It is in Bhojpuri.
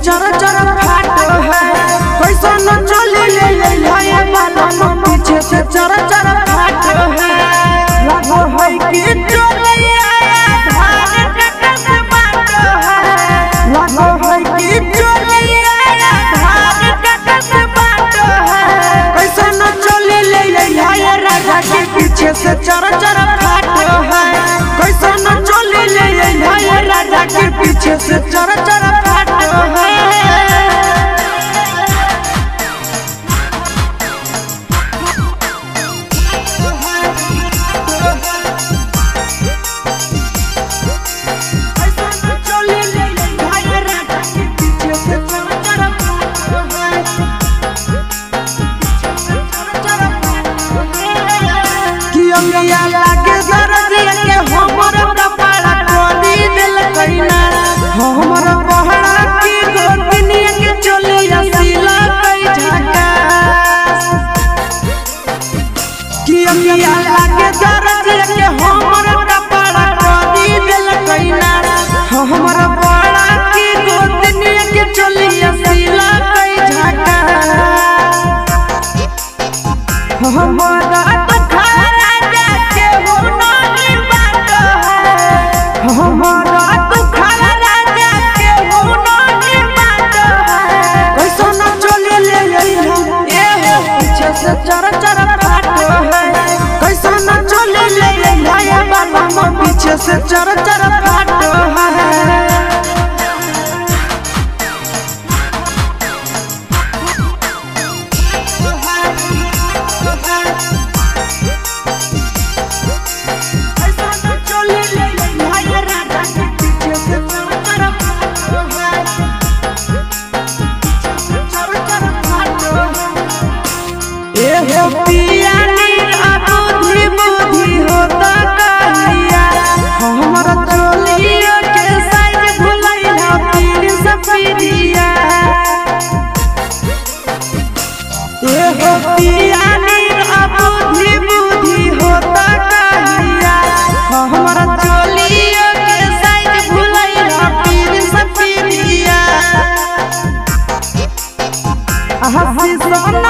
चर चर फाटो है कैसा न चली ले ये बालम पीछे से चर चर फाटो है लगो है कि चलिया धान कटस बाटो है लगो है कि चलिया धान कटस बाटो है कैसा न चली ले ये राजा के पीछे से चर चर फाटो है कैसा न चली ले ये राजा के पीछे से चर चर फाटो है लागे दरदिया के हमर कपड़ा कोनी दिल कइना हमर पहड़ा की गोतनिया के चलिया सिला कई झका कि अमिया लागे दरदिया के हमर कपड़ा कोनी दिल कइना हमर पहड़ा की गोतनिया के चलिया सिला कई झका हमारा हमारा दुखर राजा के हो नहीं बात कैसा न चले ले ए पीछे से चर चर फाटो है कैसा न चले ले बाबा पीछे से चर चर फाटो है पिया बुद्धि बुद्धि होता कहिया हमर चोलिया के साइज भुलैला पीर सफिरिया एहो पिया बुद्धि बुद्धि होता कहिया हमर चोलिया के साइज भुलैला पीर सफिरिया हसी सोना